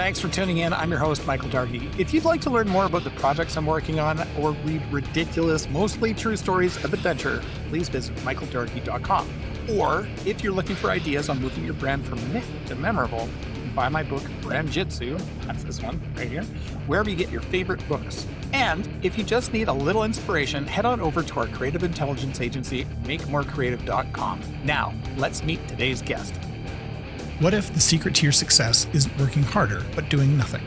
Thanks for tuning in. I'm your host, Michael Dargie. If you'd like to learn more about the projects I'm working on or read ridiculous, mostly true stories of adventure, please visit michaeldargie.com. Or if you're looking for ideas on moving your brand from myth to memorable, you can buy my book, Brand Jitsu, that's this one right here, wherever you get your favorite books. And if you just need a little inspiration, head on over to our creative intelligence agency, makemorecreative.com. Now, let's meet today's guest. What if the secret to your success isn't working harder, but doing nothing?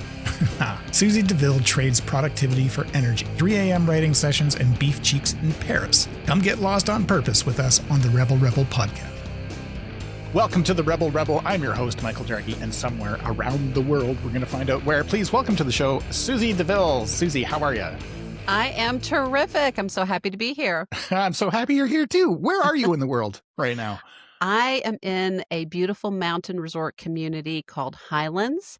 Susie deVille trades productivity for energy, 3 a.m. writing sessions, and beef cheeks in Paris. Come get lost on purpose with us on the RebelRebel podcast. Welcome to the Rebel Rebel. I'm your host, Michael Dargie, and somewhere around the world, we're going to find out where. Please welcome to the show, Susie deVille. Susie, how are you? I am terrific. I'm so happy to be here. I'm so happy you're here, too. Where are you in the world right now? I am in a beautiful mountain resort community called Highlands,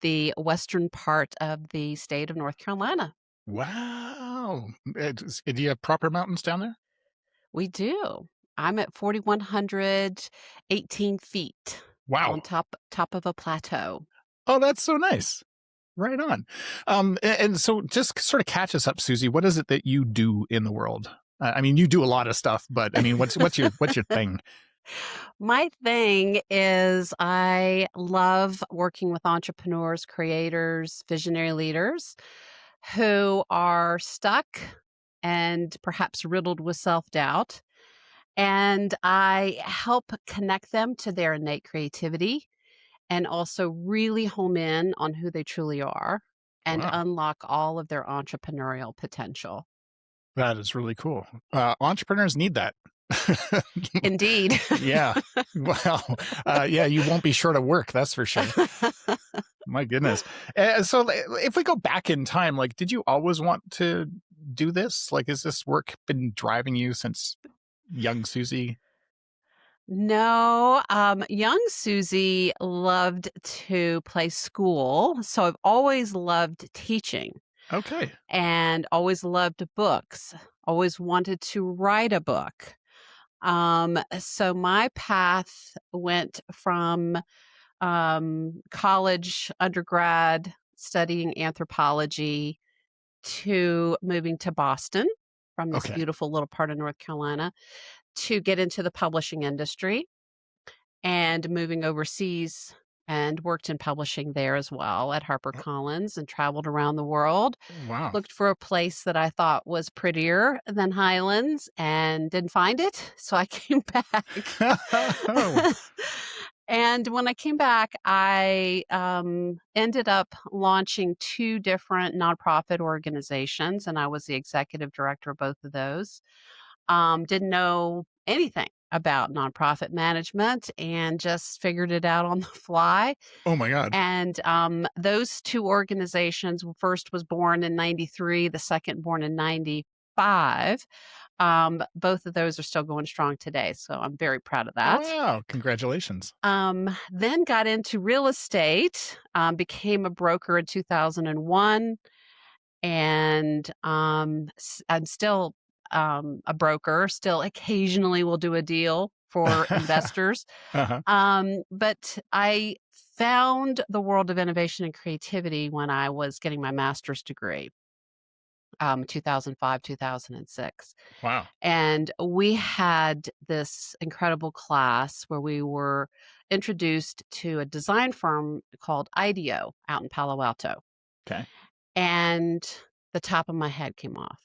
the western part of the state of North Carolina. Wow. Do you have proper mountains down there? We do. I'm at 4,118 feet. Wow. On top of a plateau. Oh, that's so nice. Right on. And so just sort of catch us up, Susie. What is it that you do in the world? I mean, you do a lot of stuff, but I mean, what's your thing? My thing is I love working with entrepreneurs, creators, visionary leaders who are stuck and perhaps riddled with self-doubt. And I help connect them to their innate creativity and also really home in on who they truly are and unlock all of their entrepreneurial potential. That is really cool. Entrepreneurs need that. Indeed. Yeah. Well, yeah, you won't be short of work. That's for sure. My goodness. So if we go back in time, like, did you always want to do this? Like, has this work been driving you since young Susie? No, young Susie loved to play school. So I've always loved teaching. Okay. And always loved books, always wanted to write a book. So my path went from college, undergrad, studying anthropology, to moving to Boston from this beautiful little part of North Carolina to get into the publishing industry and moving overseas and worked in publishing there as well at HarperCollins and traveled around the world. Wow. Looked for a place that I thought was prettier than Highlands and didn't find it. So I came back. And when I came back, I ended up launching 2 different nonprofit organizations, and I was the executive director of both of those. Didn't know anything about nonprofit management and just figured it out on the fly. Oh my God. And those 2 organizations, first was born in 93, the second born in 95. Both of those are still going strong today. So I'm very proud of that. Wow. Congratulations. Then got into real estate, became a broker in 2001. And I'm still a broker, still occasionally will do a deal for investors. But I found the world of innovation and creativity when I was getting my master's degree, 2005, 2006. Wow. And we had this incredible class where we were introduced to a design firm called IDEO out in Palo Alto. Okay. And the top of my head came off.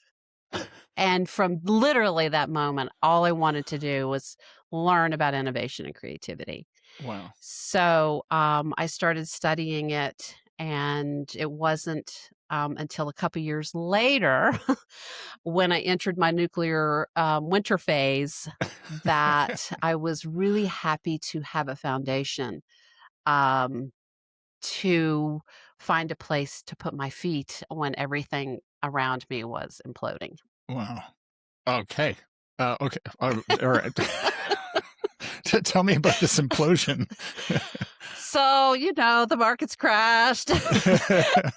And from literally that moment, all I wanted to do was learn about innovation and creativity. Wow. So I started studying it, and it wasn't until a couple years later when I entered my nuclear winter phase that I was really happy to have a foundation to find a place to put my feet when everything around me was imploding. Wow. Okay. Okay. All right. Tell me about this implosion. So, the markets crashed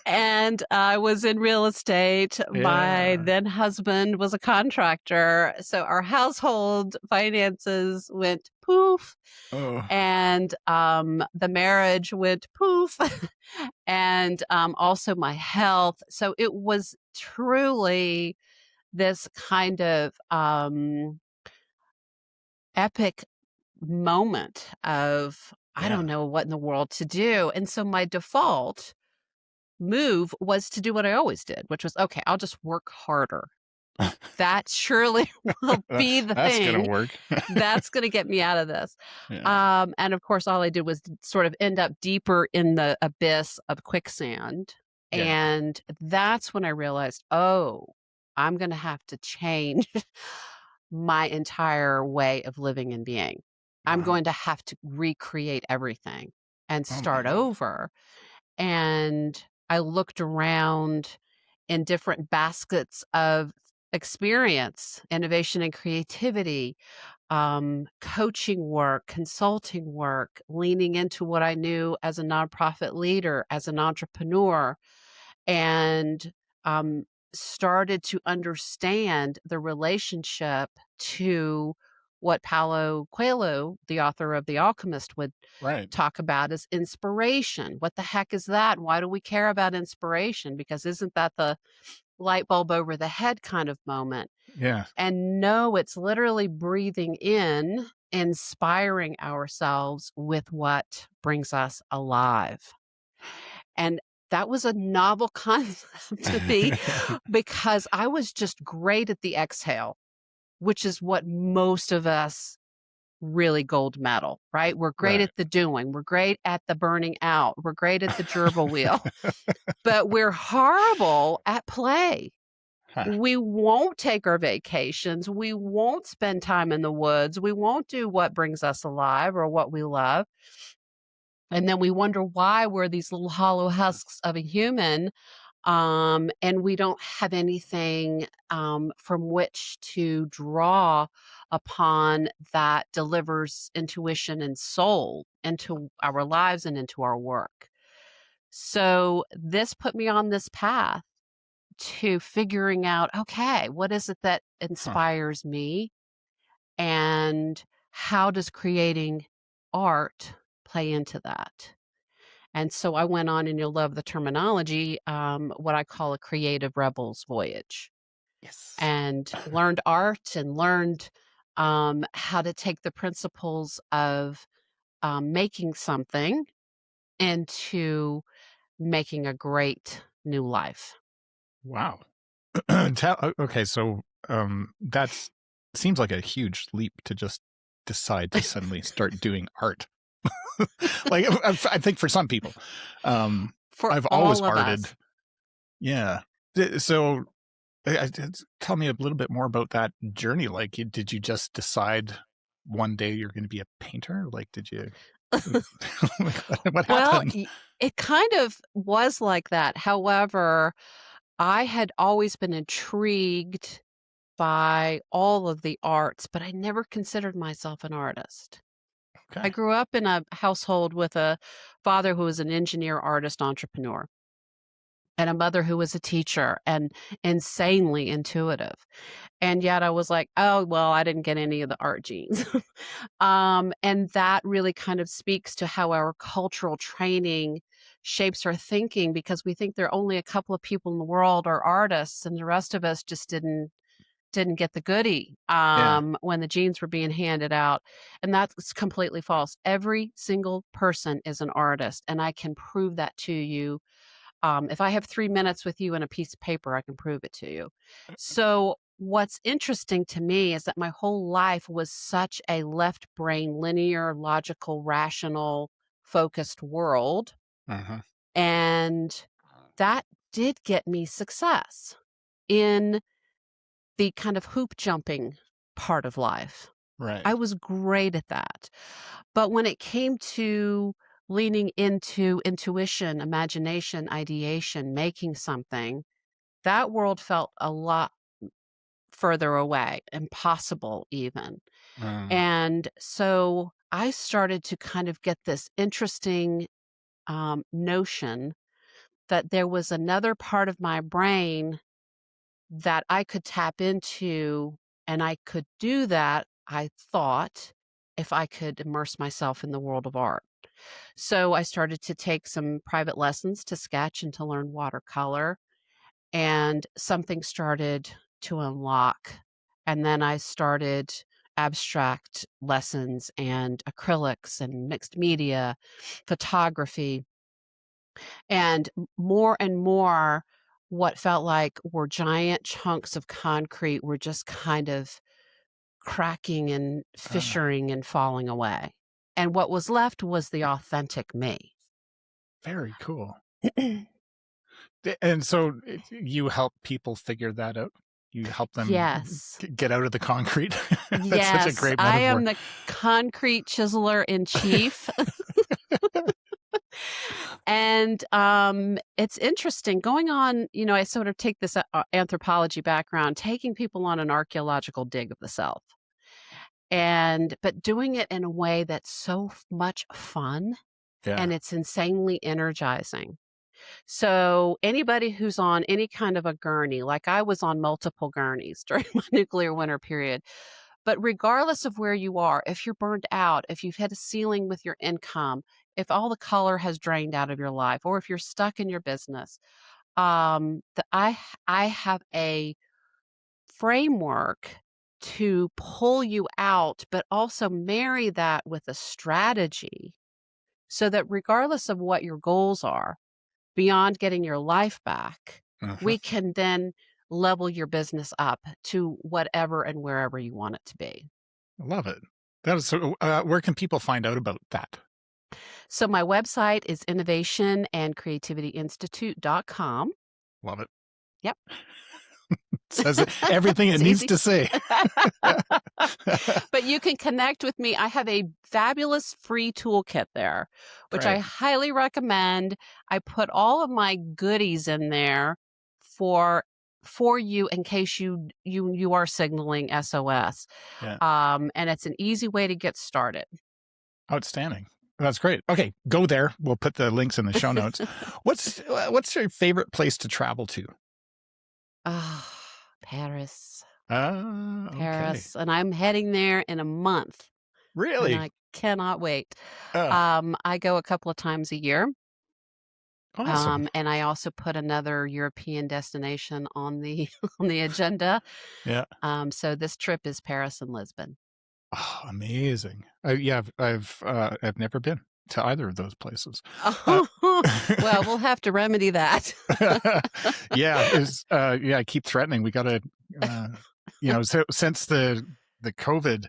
and I was in real estate. My Yeah. then husband was a contractor. So our household finances went poof Oh, and the marriage went poof and also my health. So it was truly this kind of epic moment of I yeah. don't know what in the world to do. And so my default move was to do what I always did, which was, okay, I'll just work harder. That surely will be the That's gonna thing work. that's going to get me out of this. Yeah. And of course, all I did was sort of end up deeper in the abyss of quicksand. Yeah. And that's when I realized, oh, I'm going to have to change my entire way of living and being. I'm Wow. going to have to recreate everything and Oh my start God. over. And I looked around in different baskets of experience, innovation and creativity, coaching work, consulting work, leaning into what I knew as a nonprofit leader, as an entrepreneur, and um, started to understand the relationship to what Paulo Coelho, the author of The Alchemist, would Right. talk about as inspiration. What the heck is that? Why do we care about inspiration? Because isn't that the light bulb over the head kind of moment? Yeah. And no, it's literally breathing in, inspiring ourselves with what brings us alive. And that was a novel concept to me because I was just great at the exhale, which is what most of us really gold medal, right? We're great Right. at the doing. We're great at the burning out. We're great at the gerbil wheel, but we're horrible at play. Huh. We won't take our vacations. We won't spend time in the woods. We won't do what brings us alive or what we love. And then we wonder why we're these little hollow husks of a human, and we don't have anything from which to draw upon that delivers intuition and soul into our lives and into our work. So this put me on this path to figuring out, okay, what is it that Huh. inspires me? And how does creating art play into that? And so I went on, and you'll love the terminology, what I call a creative rebel's voyage, Yes. and learned art and learned how to take the principles of making something into making a great new life. Wow. Okay, so that's seems like a huge leap to just decide to suddenly start doing art. Like I think for some people, For I've always all of arted. us. Yeah. So tell me a little bit more about that journey. Like, did you just decide one day you're going to be a painter? Like, did you? Like, what Well, happened? it kind of was like that. However, I had always been intrigued by all of the arts, but I never considered myself an artist. I Okay. grew up in a household with a father who was an engineer, artist, entrepreneur, and a mother who was a teacher and insanely intuitive. And yet I was like, oh, well, I didn't get any of the art genes. And that really kind of speaks to how our cultural training shapes our thinking, because we think there are only a couple of people in the world are artists and the rest of us just didn't get the goodie Yeah. when the genes were being handed out. And that's completely false. Every single person is an artist, and I can prove that to you. If I have 3 minutes with you and a piece of paper, I can prove it to you. So what's interesting to me is that my whole life was such a left brain, linear, logical, rational, focused world. Uh-huh. And that did get me success in the kind of hoop jumping part of life. Right. I was great at that. But when it came to leaning into intuition, imagination, ideation, making something, that world felt a lot further away, impossible even. Um, And so I started to kind of get this interesting notion that there was another part of my brain that I could tap into, and I could do that, I thought, if I could immerse myself in the world of art. So I started to take some private lessons to sketch and to learn watercolor, and something started to unlock. And then I started abstract lessons and acrylics and mixed media, photography, and more and more, what felt like were giant chunks of concrete were just kind of cracking and Ah, fissuring and falling away. And what was left was the authentic me. very cool. And so you help people figure that out. You help them Yes. get out of the concrete. That's such a Yes, great I metaphor. am the concrete chiseler in chief. And it's interesting going on, I sort of take this anthropology background, taking people on an archaeological dig of the self. But doing it in a way that's so much fun, Yeah. and it's insanely energizing. So anybody who's on any kind of a gurney, like I was on multiple gurneys during my nuclear winter period, but regardless of where you are, if you're burned out, if you've hit a ceiling with your income, if all the color has drained out of your life, or if you're stuck in your business, I have a framework to pull you out, but also marry that with a strategy so that regardless of what your goals are, beyond getting your life back, Mhm. we can then level your business up to whatever and wherever you want it to be. I love it. That is so, where can people find out about that? So my website is innovationandcreativityinstitute.com. Love it. Yep. Says everything it It's needs easy. to say. But you can connect with me. I have a fabulous free toolkit there, which I Great. highly recommend. I put all of my goodies in there for you in case you are signaling SOS. Yeah. And it's an easy way to get started. Outstanding. That's great. Okay, go there. We'll put the links in the show notes. What's your favorite place to travel to? Ah, Paris. Okay. Paris. And I'm heading there in a month, and Really? I cannot wait. Uh, I go a couple of times a year. awesome. And I also put another European destination on the on the agenda. Yeah. So this trip is Paris and Lisbon. Oh, amazing. Yeah, I've never been to either of those places. Uh, Well, we'll have to remedy that. yeah, I keep threatening. We got to, so since the COVID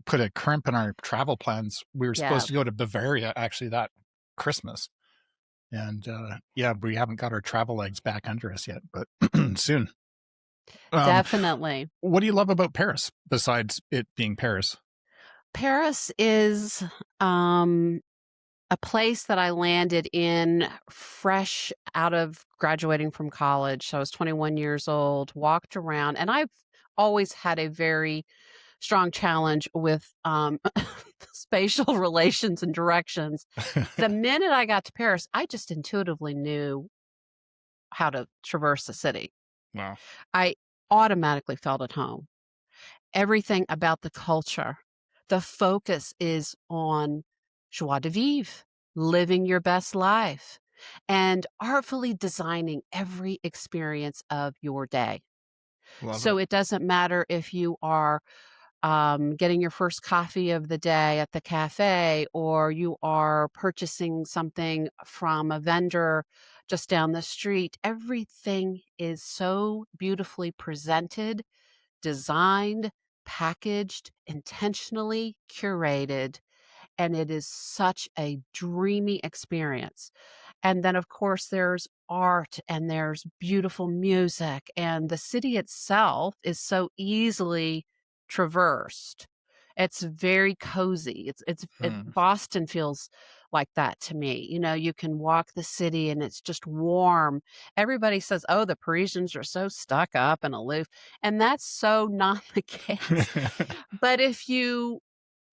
put a crimp in our travel plans, we were Yeah, supposed to go to Bavaria actually that Christmas. And we haven't got our travel legs back under us yet, but soon. definitely. What do you love about Paris besides it being Paris? Paris is a place that I landed in fresh out of graduating from college. So I was 21 years old, walked around, and I've always had a very strong challenge with spatial relations and directions. The minute I got to Paris, I just intuitively knew how to traverse the city. Wow. I automatically felt at home. Everything about the culture, the focus is on joie de vivre, living your best life, and artfully designing every experience of your day. Love So it. it doesn't matter if you are getting your first coffee of the day at the cafe, or you are purchasing something from a vendor just down the street. Everything is so beautifully presented, designed, packaged, intentionally curated, and it is such a dreamy experience. And then, of course, there's art and there's beautiful music, and the city itself is so easily traversed. It's very cozy. Hmm. Boston feels like that to me. You can walk the city and it's just warm. Everybody says, "Oh, the Parisians are so stuck up and aloof," and that's so not the case. But if you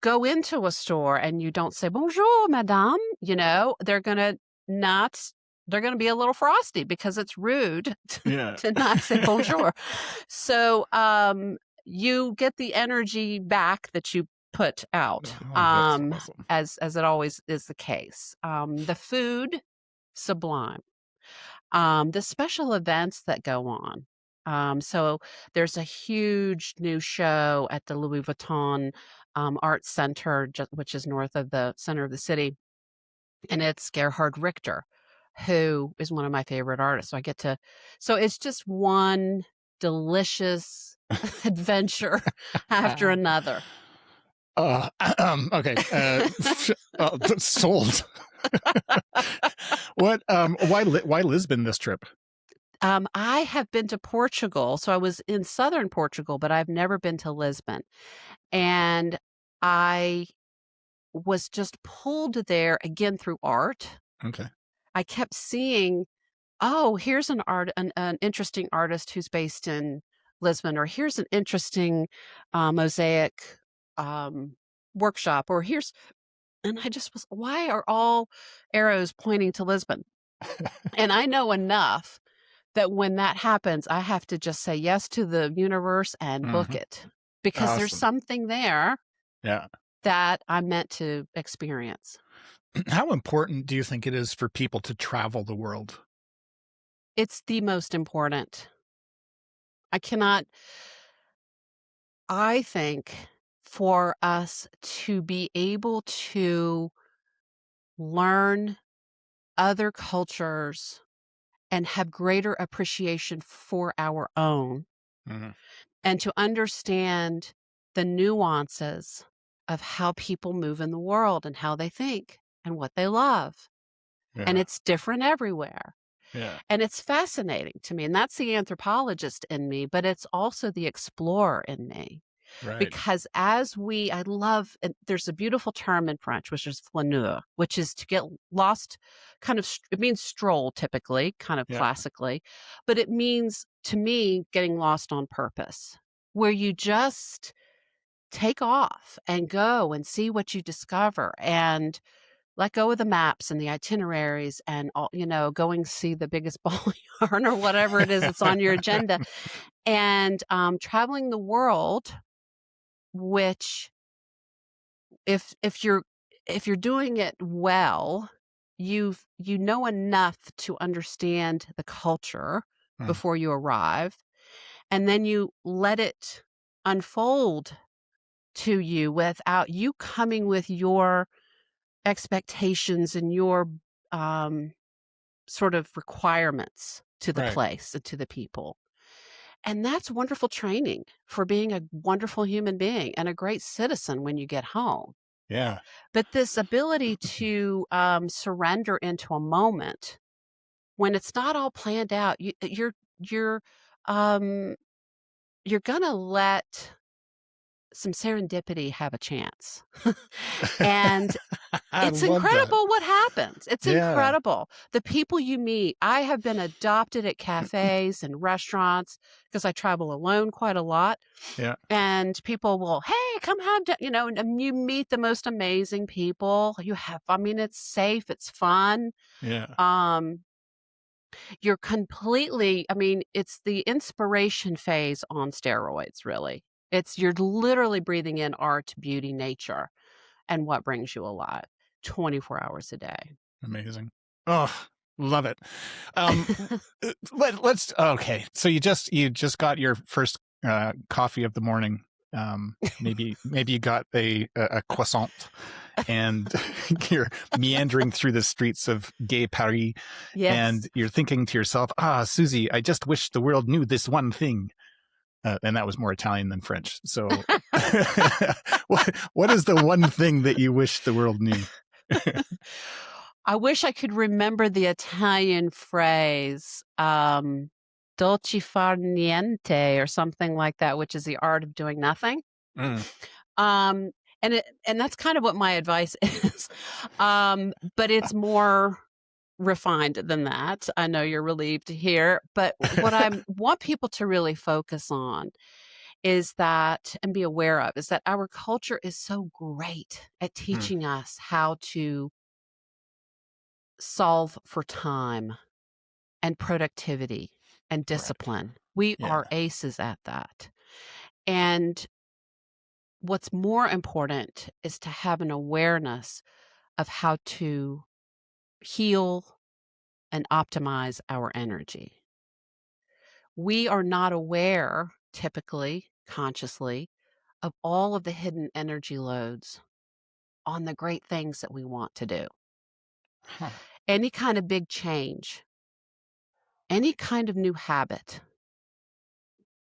go into a store and you don't say, bonjour, madame, they're going to be a little frosty because it's rude to not say bonjour. So you get the energy back that you put out, That's awesome. as it always is the case. The food, sublime. The special events that go on. So there's a huge new show at the Louis Vuitton Arts Center, which is north of the center of the city. And it's Gerhard Richter, who is one of my favorite artists. So it's just one delicious adventure after another. Okay. Sold. Why Lisbon this trip? I have been to Portugal. So I was in southern Portugal, but I've never been to Lisbon. And I was just pulled there again through art. Okay. I kept seeing, here's an interesting artist who's based in Lisbon, or here's an interesting mosaic workshop, and I just was, why are all arrows pointing to Lisbon? And I know enough that when that happens, I have to just say yes to the universe and book it, because there's something there that I'm meant to experience. How important do you think it is for people to travel the world? It's the most important. I think for us to be able to learn other cultures and have greater appreciation for our own, and to understand the nuances of how people move in the world and how they think and what they love. And it's different everywhere. And it's fascinating to me. And that's the anthropologist in me, but it's also the explorer in me. Right. Because I love, and there's a beautiful term in French, which is flaneur, which is to get lost, it means stroll typically, classically, but it means, to me, getting lost on purpose, where you just take off and go and see what you discover and let go of the maps and the itineraries and all, going to see the biggest ball of yarn or whatever it is that's on your agenda, and traveling the world. Which, if you're doing it well, you know enough to understand the culture before you arrive, and then you let it unfold to you without you coming with your expectations and your sort of requirements to the place and to the people. And that's wonderful training for being a wonderful human being and a great citizen when you get home. Yeah. But this ability to surrender into a moment when it's not all planned out, you're gonna let some serendipity have a chance. And it's incredible what happens. It's incredible. The people you meet. I have been adopted at cafes and restaurants because I travel alone quite a lot. Yeah. And people will, hey, come have, and you meet the most amazing people. It's safe. It's fun. Yeah. You're completely, it's the inspiration phase on steroids, really. You're literally breathing in art, beauty, nature, and what brings you alive 24 hours a day. Amazing. Oh, love it. Okay. So you just got your first coffee of the morning. Maybe you got a croissant, and you're meandering through the streets of gay Paris. Yes. And you're thinking to yourself, Susie, I just wish the world knew this one thing. And that was more Italian than French. So what is the one thing that you wish the world knew? I wish I could remember the Italian phrase, dolce far niente, or something like that, which is the art of doing nothing. And that's kind of what my advice is. But it's more refined than that. I know you're relieved to hear, but what I want people to really focus on is that, and be aware of, is that our culture is so great at teaching us how to solve for time and productivity and discipline. We Yeah. are aces at that. And what's more important is to have an awareness of how to heal and optimize our energy. We are not aware, typically, consciously, of all of the hidden energy loads on the great things that we want to do. Huh. Any kind of big change, any kind of new habit,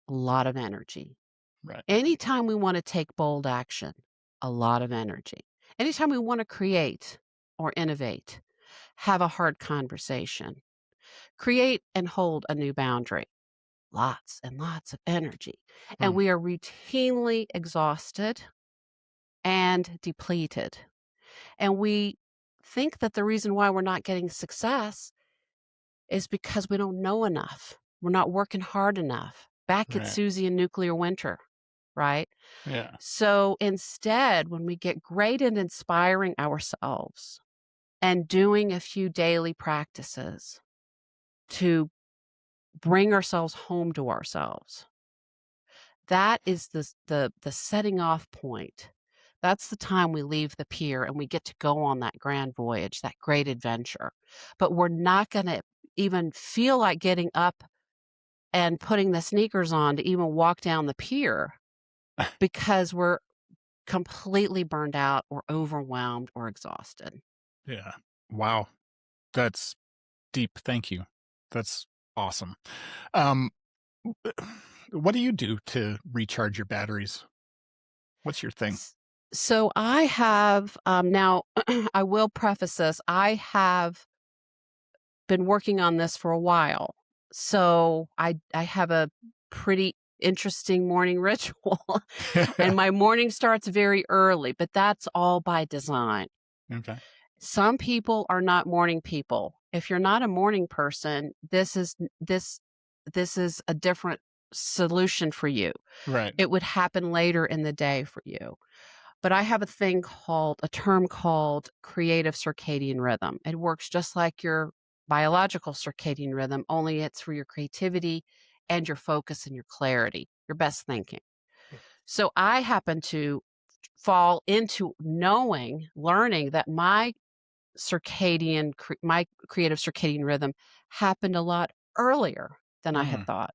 a lot of energy. Right. Anytime we want to take bold action, a lot of energy. Anytime we want to create or innovate, have a hard conversation, create and hold a new boundary, lots and lots of energy. And we are routinely exhausted and depleted. And we think that the reason why we're not getting success is because we don't know enough. We're not working hard enough. Back at Right. Susie in nuclear winter, right? Yeah. So instead, when we get great at inspiring ourselves and doing a few daily practices to bring ourselves home to ourselves, that is the setting off point. That's the time we leave the pier and we get to go on that grand voyage, that great adventure. But we're not going to even feel like getting up and putting the sneakers on to even walk down the pier because we're completely burned out or overwhelmed or exhausted. Yeah. Wow. That's deep. Thank you. That's awesome. What do you do to recharge your batteries? What's your thing? So I have now, I will preface this, I have been working on this for a while. So I have a pretty interesting morning ritual. And my morning starts very early, but that's all by design. Okay. Some people are not morning people. If you're not a morning person, this is a different solution for you. Right. It would happen later in the day for you. But I have a term called creative circadian rhythm. It works just like your biological circadian rhythm, only it's for your creativity and your focus and your clarity, your best thinking. So I happen to fall into learning that my creative circadian rhythm happened a lot earlier than I had thought.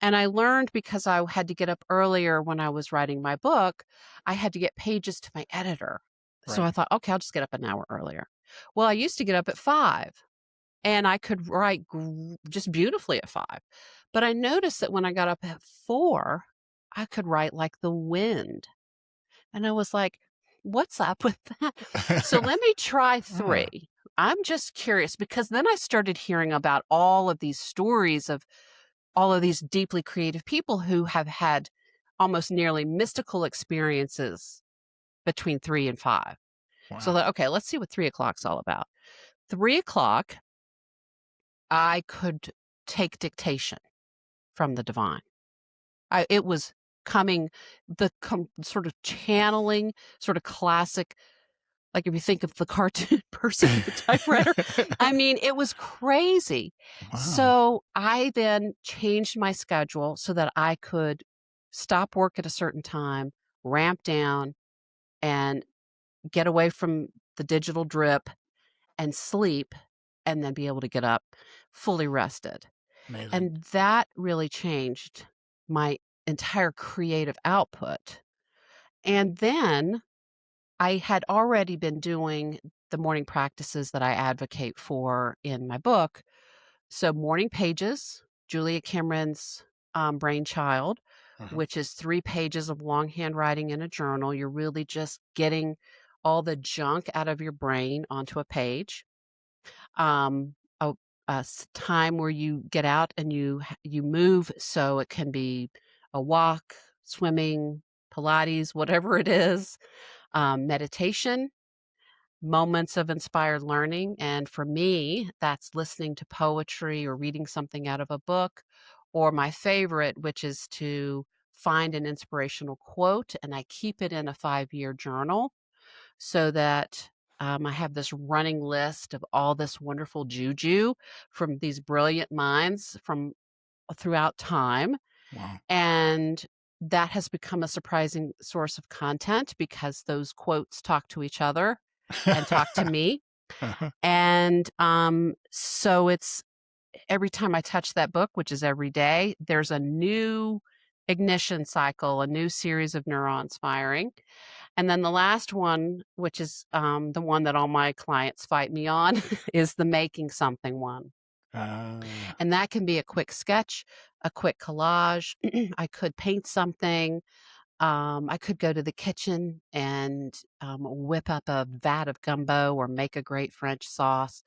And I learned because I had to get up earlier when I was writing my book, I had to get pages to my editor. So Right. I thought, okay, I'll just get up an hour earlier. Well, I used to get up at 5 and I could write just beautifully at 5. But I noticed that when I got up at 4, I could write like the wind. And I was like, what's up with that? So let me try 3. I'm just curious because then I started hearing about all of these stories of all of these deeply creative people who have had almost nearly mystical experiences between 3 and 5. Wow. So that, okay, let's see what 3 o'clock's all about. 3 o'clock, I could take dictation from the divine. It was coming, sort of channeling, sort of classic, like if you think of the cartoon person with the typewriter. I mean, it was crazy. Wow. So I then changed my schedule so that I could stop work at a certain time, ramp down, and get away from the digital drip and sleep, and then be able to get up fully rested. Amazing. And that really changed my entire creative output. And then I had already been doing the morning practices that I advocate for in my book. So Morning Pages, Julia Cameron's brainchild, which is 3 pages of longhand writing in a journal. You're really just getting all the junk out of your brain onto a page. A time where you get out and you move, so it can be a walk, swimming, Pilates, whatever it is, meditation, moments of inspired learning. And for me, that's listening to poetry or reading something out of a book, or my favorite, which is to find an inspirational quote, and I keep it in a 5-year journal so that I have this running list of all this wonderful juju from these brilliant minds from throughout time. Wow. And that has become a surprising source of content because those quotes talk to each other and talk to me. Uh-huh. And so it's every time I touch that book, which is every day, there's a new ignition cycle, a new series of neurons firing. And then the last one, which is the one that all my clients fight me on, is the making something one. And that can be a quick sketch, a quick collage. I could paint something. I could go to the kitchen and whip up a vat of gumbo or make a great French sauce.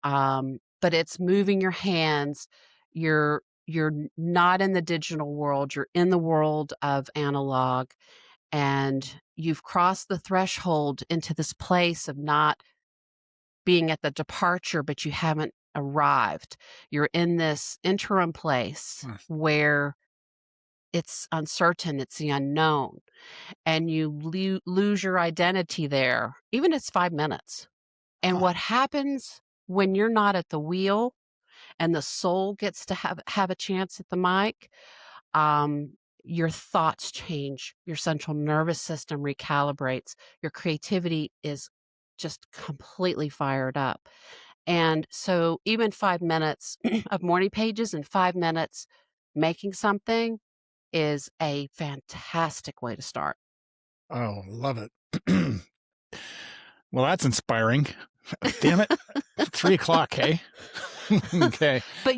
But it's moving your hands. You're not in the digital world. You're in the world of analog, and you've crossed the threshold into this place of not being at the departure, but you haven't arrived. You're in this interim place where it's uncertain, it's the unknown, and you lose your identity there, even if it's 5 minutes. And what happens when you're not at the wheel and the soul gets to have a chance at the mic, your thoughts change, your central nervous system recalibrates, your creativity is just completely fired up. And so even 5 minutes of morning pages and 5 minutes making something is a fantastic way to start. Oh, love it. Well, that's inspiring. Damn it. 3 o'clock, hey? Okay. But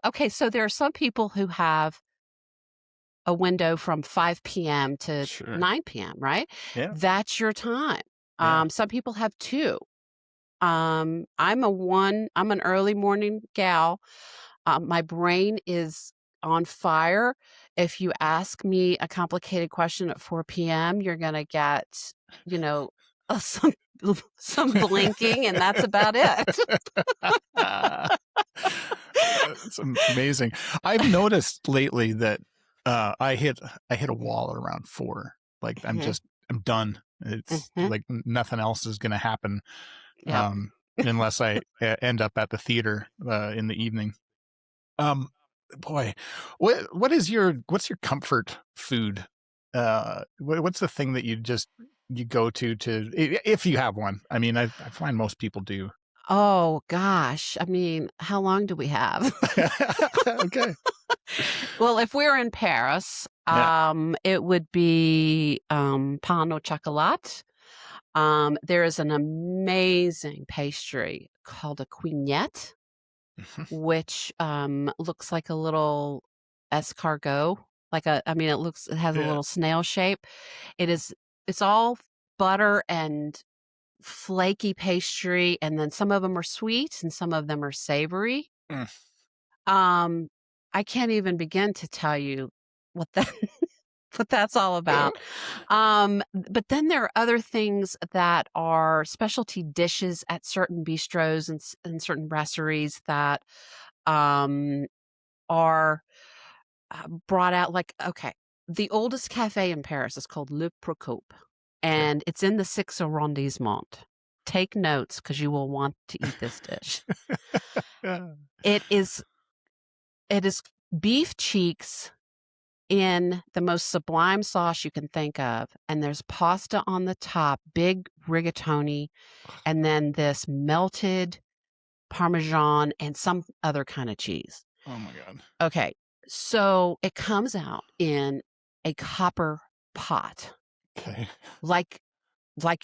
okay, so there are some people who have a window from 5 p.m. to 9 p.m., right? Yeah. That's your time. Yeah. Some people have 2. I'm an early morning gal. My brain is on fire. If you ask me a complicated question at 4 p.m., you're going to get, some blinking, and that's about it. It's amazing. I've noticed lately that I hit a wall at around 4. Like I'm done. It's like nothing else is going to happen. Yep. Unless I end up at the theater in the evening. Boy, what's your comfort food? What's the thing that you go to if you have one? I mean, I find most people do. Oh gosh, I mean, how long do we have? Okay. Well, if we're in Paris, it would be pain au chocolat. There is an amazing pastry called a quinette, which looks like a little escargot. It has a little snail shape. It's all butter and flaky pastry, and then some of them are sweet and some of them are savory. I can't even begin to tell you what that's all about. But then there are other things that are specialty dishes at certain bistros and certain brasseries that are brought out. Like, okay, the oldest cafe in Paris is called Le Procope, and it's in the 6th arrondissement. Take notes because you will want to eat this dish. It is beef cheeks in the most sublime sauce you can think of, and there's pasta on the top, big rigatoni, and then this melted Parmesan and some other kind of cheese. Oh my God. Okay, so it comes out in a copper pot. Okay. Like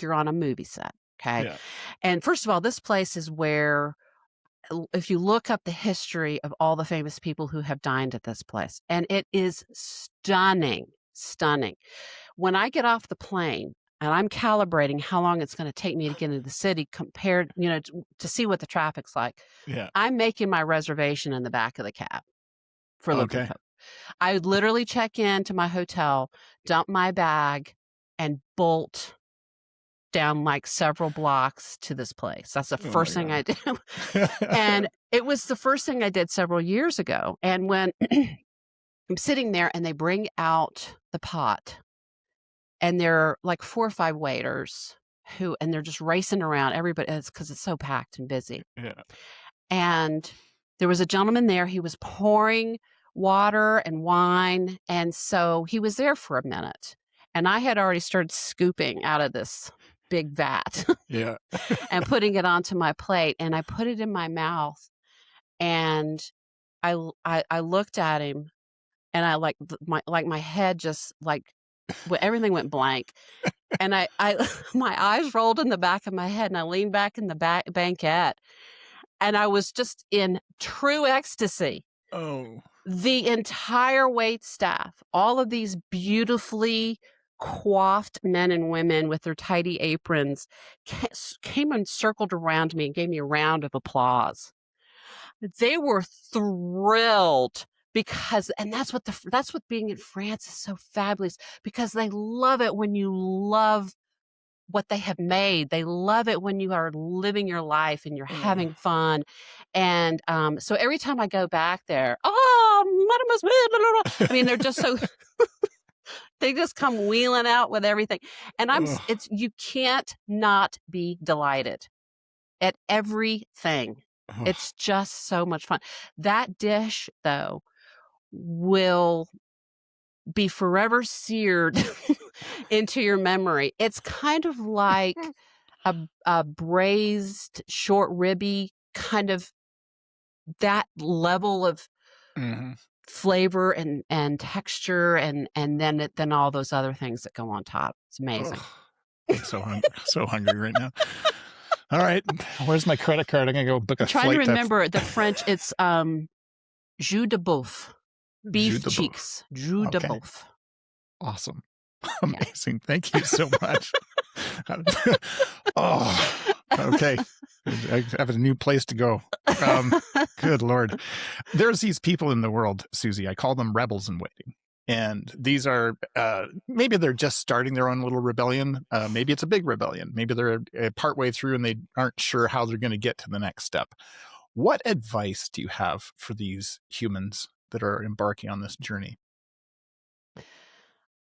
you're on a movie set. Okay. Yeah. And first of all, this place is where, if you look up the history of all the famous people who have dined at this place, and it is stunning. When I get off the plane and I'm calibrating how long it's going to take me to get into the city compared, to see what the traffic's like, I'm making my reservation in the back of the cab for Le Procope. I would literally check into my hotel, dump my bag, and bolt down like several blocks to this place. That's the first thing I did. And it was the first thing I did several years ago. And when I'm sitting there and they bring out the pot, and there are like 4 or 5 waiters and they're just racing around everybody. It's because it's so packed and busy. Yeah. And there was a gentleman there. He was pouring water and wine, and so he was there for a minute. And I had already started scooping out of this big vat Yeah. and putting it onto my plate, and I put it in my mouth, and I looked at him, and I my head just everything went blank, and I my eyes rolled in the back of my head, and I leaned back in the banquette, and I was just in true ecstasy. Oh. The entire wait staff, all of these beautifully coiffed men and women with their tidy aprons, came and circled around me and gave me a round of applause. They were thrilled and that's what being in France is so fabulous, because they love it when you love what they have made. They love it when you are living your life and you're having fun. And so every time I go back there, mademoiselle, I mean, they're just so they just come wheeling out with everything. And you can't not be delighted at everything. It's just so much fun. That dish, though, will be forever seared into your memory. It's kind of like a braised short ribby, kind of that level of flavor and texture, and then all those other things that go on top. It's amazing. I'm so hungry right now. All right, where's my credit card? I'm gonna go book a flight. Trying to remember the French. It's jus de boeuf, beef cheeks, jus de boeuf. Awesome. Amazing. Yeah. Thank you so much. Okay. I have a new place to go. Good Lord. There's these people in the world, Susie. I call them rebels in waiting. And these are, maybe they're just starting their own little rebellion. Maybe it's a big rebellion. Maybe they're partway through and they aren't sure how they're going to get to the next step. What advice do you have for these humans that are embarking on this journey?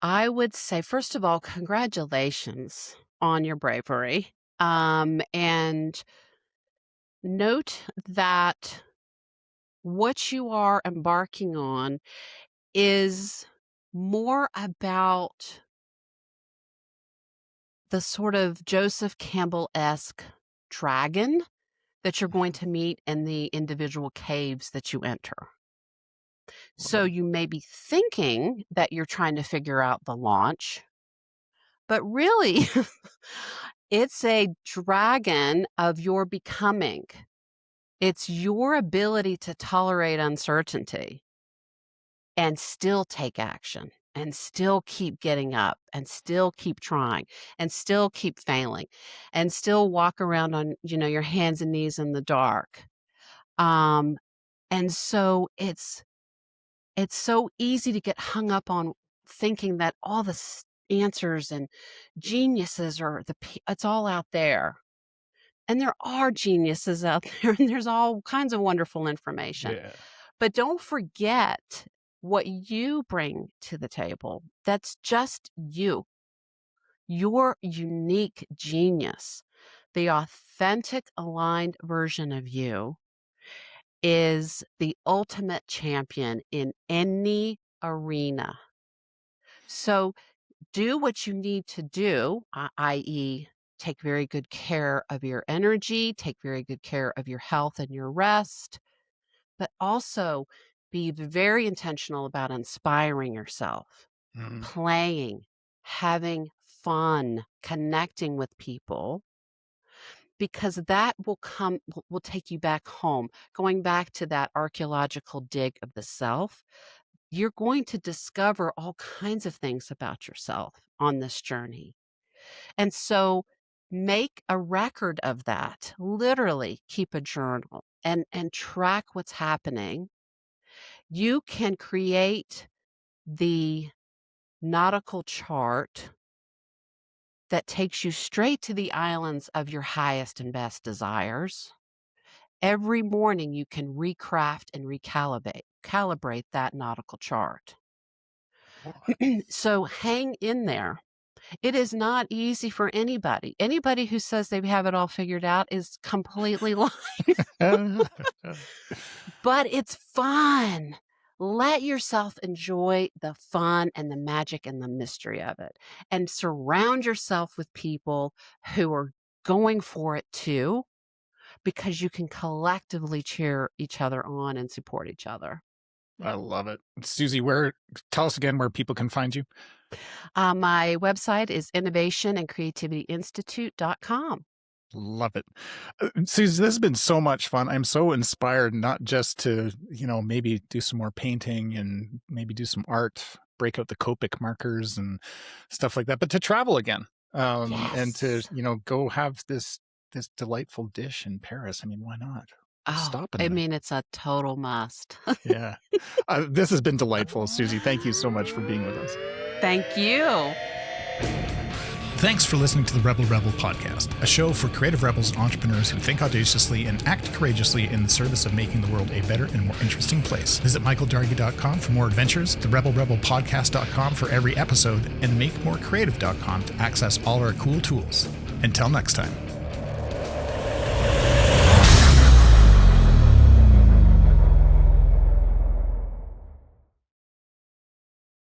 I would say, first of all, congratulations on your bravery. And note that what you are embarking on is more about the sort of Joseph Campbell-esque dragon that you're going to meet in the individual caves that you enter. So you may be thinking that you're trying to figure out the launch, but really it's a dragon of your becoming. It's your ability to tolerate uncertainty and still take action and still keep getting up and still keep trying and still keep failing and still walk around on, your hands and knees in the dark. And so it's so easy to get hung up on thinking that all the answers and geniuses it's all out there. And there are geniuses out there, and there's all kinds of wonderful information. Yeah. But don't forget what you bring to the table. That's just you. Your unique genius, the authentic, aligned version of you, is the ultimate champion in any arena. So do what you need to do, i.e., take very good care of your energy, take very good care of your health and your rest, but also be very intentional about inspiring yourself, playing, having fun, connecting with people, because that will take you back home. Going back to that archaeological dig of the self, you're going to discover all kinds of things about yourself on this journey. And so make a record of that. Literally keep a journal and track what's happening. You can create the nautical chart that takes you straight to the islands of your highest and best desires. every morning you can recraft and calibrate that nautical chart. So hang in there. It is not easy for anybody. Anybody who says they have it all figured out is completely lying. But it's fun. Let yourself enjoy the fun and the magic and the mystery of it. And surround yourself with people who are going for it too, because you can collectively cheer each other on and support each other. I love it. Susie, tell us again where people can find you. My website is innovationandcreativityinstitute.com. Love it. Susie, this has been so much fun. I'm so inspired, not just to, maybe do some more painting and maybe do some art, break out the Copic markers and stuff like that, but to travel again and to, go have this delightful dish in Paris. I mean, why not? It's a total must. Yeah. This has been delightful, Susie. Thank you so much for being with us. Thank you. Thanks for listening to the Rebel Rebel podcast, a show for creative rebels and entrepreneurs who think audaciously and act courageously in the service of making the world a better and more interesting place. Visit michaeldargie.com for more adventures, the RebelRebelPodcast.com for every episode, and makemorecreative.com to access all our cool tools. Until next time.